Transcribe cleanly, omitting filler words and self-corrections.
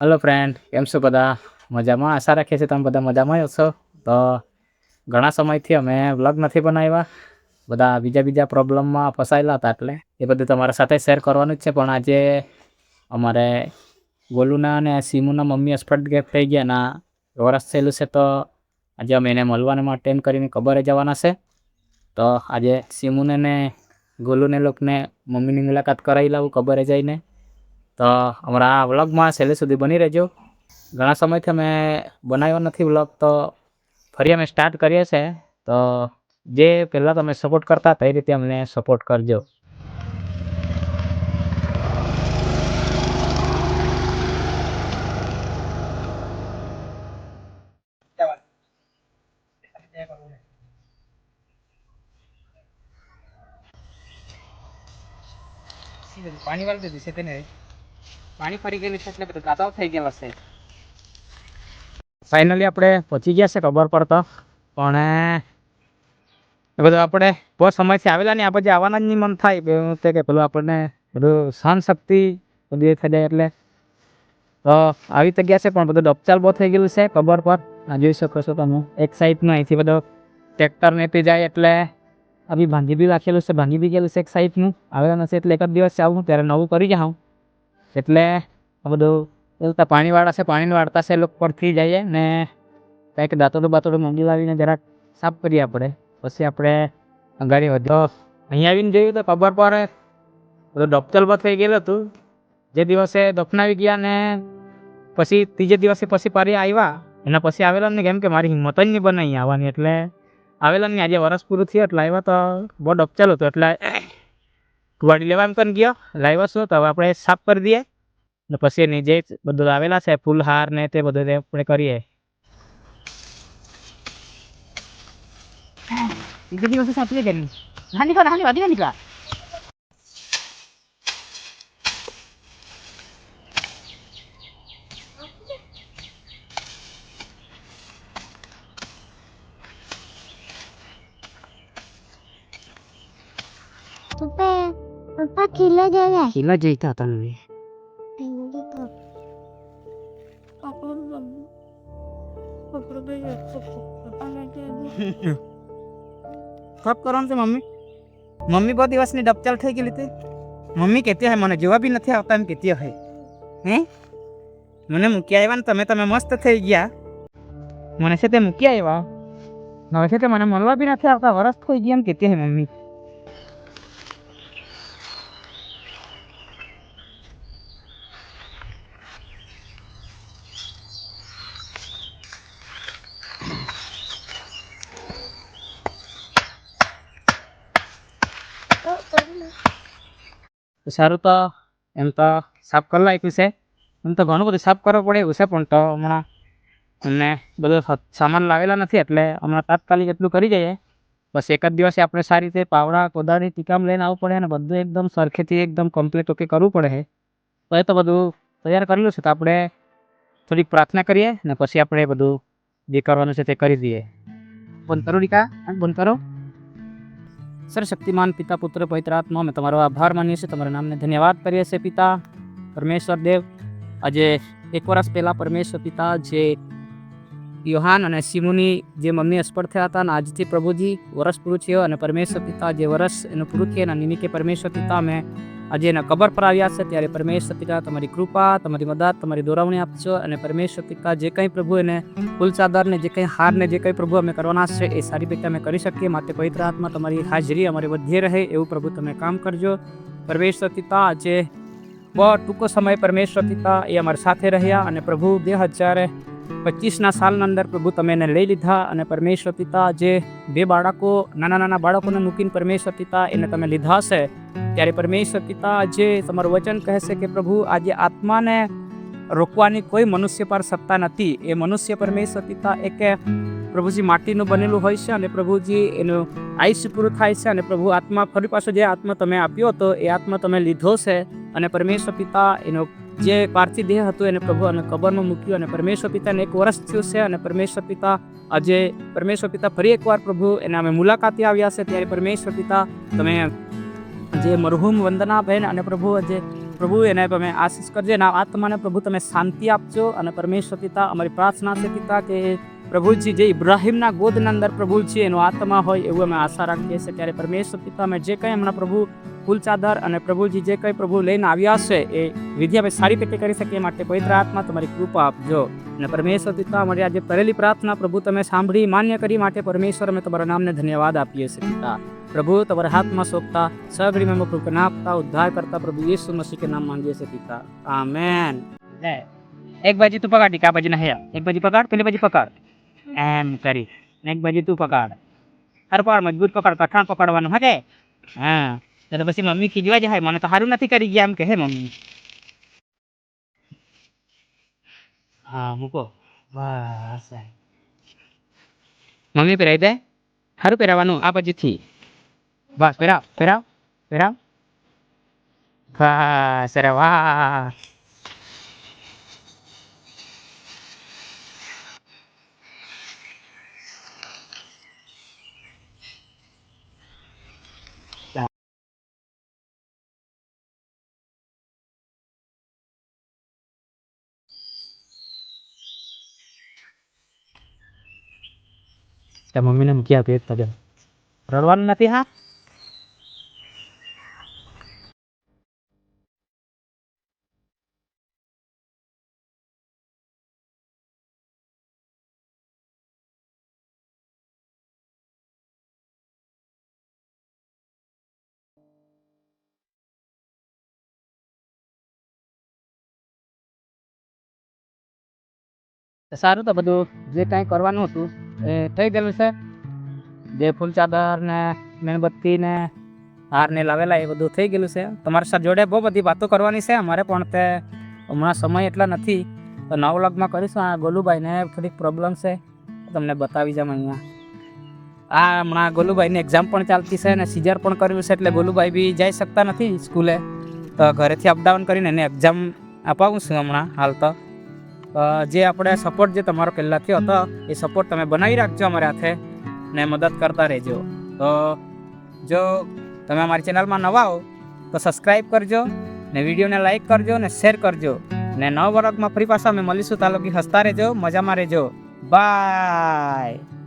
Hello friend, કેમ છો બધા? મજામાં? આશા રાખીએ છીએ તમે બધા મજામાં જ હશો. તો ઘણા સમયથી અમે વ્લોગ નથી બનાવ્યા, બધા બીજા પ્રોબ્લેમમાં ફસાયેલા હતા, એટલે એ બધું તમારા સાથે શેર કરવાનું જ છે. પણ આજે અમારે ગોલુના અને સીમુના મમ્મી એક્સપર્ટ ગેપ થઈ ગયા ના વરસ થયેલું છે, તો આજે અમે એને મળવાને માટે એમ કરીને ખબર જવાના છે. તો આજે સીમુને ને ગોલુને લોકોને મમ્મીની મુલાકાત કરાવી લાવું ખબર જઈને. તો અમારા વ્લોગમાં છેલ્લે સુધી બની રહેજો. ઘણા સમયથી અમે બનાવ્યો નથી વ્લોગ, તો ફરી અમે સ્ટાર્ટ કરીએ છીએ. તો જે પહેલાં તમે સપોર્ટ કરતા હતા એ રીતે અમને સપોર્ટ કરજો. પાણી વાળી દીધી છે તેને, પાણી ફરી ગયેલું છે એટલે બધું કાદવ થઈ ગયેલો છે. ફાઇનલી આપણે પહોંચી ગયા છે ખબર પર, તો પણ એ બધું આપણે બહુ સમયથી આવેલા નહીં, આ પછી આવવાના જ નહીં મન થાય તે કે પેલું આપણને બધું સહન શક્તિ બધી થઈ જાય. એટલે તો આવી તો ગયા છે, પણ બધું ડબચાલ બહુ થઈ ગયેલું છે ખબર પર. આ જોઈ શકો છો તમે, એક સાઈડનું અહીંથી બધો ટ્રેક્ટર નેતી જાય એટલે આવી ભાંગી બી રાખેલું છે, ભાંગી બી ગયેલું છે એક સાઈડનું. આવેલા નથી એટલે એક જ દિવસ આવું ત્યારે નવું કરી જાઉં. એટલે આ બધું એવું તો પાણીવાળા છે, પાણીને વાળતા છે એ લોકો પરથી જઈએ ને કંઈક દાંતોડું મંગી લાવીને જરાક સાફ કરીએ આપણે. પછી આપણે અંગાડી વધો અહીં આવીને જોયું તો ખબર પડે બધું ડબચલ બંધ થઈ ગયેલું હતું. જે દિવસે દફનાવી ગયા ને પછી ત્રીજે દિવસે પછી પારી આવ્યા, એના પછી આવેલા ને, કેમ કે મારી હિંમત જ નહીં બને અહીં આવવાની, એટલે આવેલા નહીં. આજે વરસ પૂરું થયું એટલે આવ્યા, તો બહુ ડબચલ હતું એટલે વાડી લેવા એમ કરીને ગયો, લાવ્યા શું તો હવે આપણે સાફ કરી દઈએ ને પછી એની જે બધું આવેલા છે ફૂલહાર ને તે બધું આપણે કરીએ. ત્રીજે દિવસે સાચી કે નહીં હાની વાદી નીકળા. પપ્પા ખીલા જાય ખીલા જઈતા હતા ને કબ કરવાનું છે મમ્મી? મમ્મી બહુ દિવસની ડબચાલ થઈ ગયેલી તે મમ્મી કહેતી હોય મને જોવા બી નથી આવતા એમ કહેતી હોય. મને મૂકી આવ્યા ને તમે મસ્ત થઈ ગયા. મને છે તે મૂકી આવ્યા, હવે છે તે મને મળવા બી નથી આવતા, વરસ થઈ ગયા એમ કહેતી હોય મમ્મી. સારું, તો એમ તો સાફ કરી નાખ્યું છે. એમ તો ઘણું બધું સાફ કરવું પડે એવું છે, પણ તો હમણાં અમને બધો સામાન લાવેલા નથી એટલે હમણાં તાત્કાલિક એટલું કરી જઈએ. બસ એક જ દિવસે આપણે સારી રીતે પાવડા કોદાળી ટીકામ લઈને આવવું પડે અને બધું એકદમ સરખેથી એકદમ કમ્પ્લીટ ઓકે કરવું પડે છે. તો એ તો બધું તૈયાર કરેલું છે, તો આપણે થોડીક પ્રાર્થના કરીએ ને પછી આપણે બધું જે કરવાનું છે તે કરી દઈએ. બંધ કરો રીકા, બંધ કરો. સર્વશક્તિમાન પિતા પુત્ર પવિત્ર આત્મા, અમે તમારો આભાર માનીએ છીએ, તમારા નામને ધન્યવાદ કરીએ છીએ પિતા પરમેશ્વર દેવ. આજે એક વર્ષ પહેલાં પરમેશ્વર પિતા જે યોહાન અને સિમુની જે મમ્મી અસ્પર્ટ થયા હતા અને આજથી પ્રભુજી વર્ષ પૂરું થયો અને પરમેશ્વર પિતા જે વર્ષ એનું પૂરું થયું એના નિમિત્તે પરમેશ્વર પિતા અમે આજે એના કબર પર આવ્યા છે. ત્યારે પરમેશ્વર પિતા તમારી કૃપા, તમારી મદદ, તમારી દોરાવણી આપશો અને પરમેશ્વર પિતા જે કંઈ પ્રભુ એને ફૂલ ચાદરને જે કંઈ હારને જે કંઈ પ્રભુ અમે કરવાના છે એ સારી રીતે અમે કરી શકીએ. માટે પવિત્ર આત્મા તમારી હાજરી અમારી વધે રહે એવું પ્રભુ તમે કામ કરજો. પરમેશ્વર પિતા આજે બહુ ટૂંકો સમય પરમેશ્વર પિતા એ અમારી સાથે રહ્યા અને પ્રભુ 2025ના સાલના અંદર પ્રભુ તમે એને લઈ લીધા અને પરમેશ્વર પિતા જે બે બાળકો નાના બાળકોને મૂકીને પરમેશ્વર પિતા એને તમે લીધા છે. ત્યારે પરમેશ્વર પિતા જે તમારું વચન કહે છે કે પ્રભુ આજે આત્માને રોકવાની કોઈ મનુષ્ય પર સત્તા નથી. એ મનુષ્ય પરમેશ્વર પિતા એક પ્રભુજી માટીનું બનેલું હોય છે અને પ્રભુજી એનું આયુષ્ય પૂરું થાય છે અને પ્રભુ આત્મા ફરી પાછો જે આત્મા તમે આપ્યો હતો એ આત્મા તમે લીધો છે અને પરમેશ્વર પિતા એનો જે પાર્થિવ દેહ હતું એને પ્રભુ અને કબરમાં મૂક્યું અને પરમેશ્વર પિતાને 1 વર્ષ થયું છે અને પરમેશ્વર પિતા આજે પરમેશ્વર પિતા ફરી એકવાર પ્રભુ એને અમે મુલાકાતે આવ્યા છે. ત્યારે પરમેશ્વર પિતા તમે જે મરહુમ વંદનાબેન અને પ્રભુ જે પ્રભુ એને તમે આશીષ કરજો, એના આત્માને પ્રભુ તમે શાંતિ આપજો. અને પરમેશ્વર પિતા અમારી પ્રાર્થના છે પિતા કે પ્રભુજી જે ઇબ્રાહિમના ગોદના અંદર પ્રભુ છે એનો આત્મા હોય એવું અમે આશા રાખીએ છીએ. ત્યારે પરમેશ્વર પિતા અમે જે કંઈ હમણાં પ્રભુ ફૂલ ચાદર અને પ્રભુજી જે કંઈ પ્રભુ લઈને આવ્યા છે એ વિધિ અમે સારી રીતે કરી શકીએ માટે પવિત્ર આત્મા તમારી કૃપા આપજો. અને પરમેશ્વર પિતા અમારી આજે કરેલી પ્રાર્થના પ્રભુ તમે સાંભળી માન્ય કરી માટે પરમેશ્વર અમે તમારા નામને ધન્યવાદ આપીએ છીએ પિતા. પ્રભુ તમારા હાથમાં સોંપતા સગડીમાં પ્રભુ નાપતા ઉદ્ધાર કરતા પ્રભુ યીશુ મસીહ કે નામ માંગીએ છીએ પિતા, આમેન. લે એક બાજુ તું પકડ કા બાજુ નહીં, એક બાજુ પકડ, પેલી બાજુ પકડ એમ કરી, એક બાજુ તું પકડ, હરપાર મજબૂત પકડ, કઠણ પકડવાનું હકે. હા તો પછી મમ્મી ખીજવા જાય, મને તો સારું નથી કરી ગયા એમ કહે મમ્મી. હા મૂકો, બસ મમ્મી પહેરાવી દે, સારું પહેરાવાનું આ બાજુથી, બસ પહેરાવ પહેરાવ પહેરાવ, બસ અરે વાહ. મમ્મીને મૂકી આપીએ તને, રડવાનું નથી. હા સારું, તો બધું જે કાંઈ કરવાનું હતું એ થઈ ગયેલું છે. જે ફૂલ ચાદર ને મીણબત્તી ને હાર ને લાવેલા એ બધું થઈ ગયેલું છે. તમારી સાથે જોડે બહુ બધી વાતો કરવાની છે અમારે, પણ તે હમણાં સમય એટલા નથી તો નવ લગમાં કરીશું. આ ગોલુભાઈને થોડીક પ્રોબ્લેમ છે, તમને બતાવી જામ અહીંયા. આ હમણાં ગોલુભાઈની એક્ઝામ પણ ચાલતી છે અને સીઝર પણ કર્યું છે, એટલે ગોલુભાઈ બી જઈ શકતા નથી સ્કૂલે, તો ઘરેથી અપડાઉન કરીને એને એક્ઝામ અપાવું છું હમણાં હાલ. તો જે આપણે સપોર્ટ જે તમારો પહેલાંથી હતો એ સપોર્ટ તમે બનાવી રાખજો અમારા હાથે ને મદદ કરતા રહેજો. તો જો તમે અમારી ચેનલમાં નવા હો તો સબસ્ક્રાઈબ કરજો ને વિડીયોને લાઈક કરજો ને શેર કરજો. ને નવ વર્ગમાં ફરી પાછા અમે મળીશું. તાલુકી હસતા રહેજો, મજામાં રહેજો. બાય.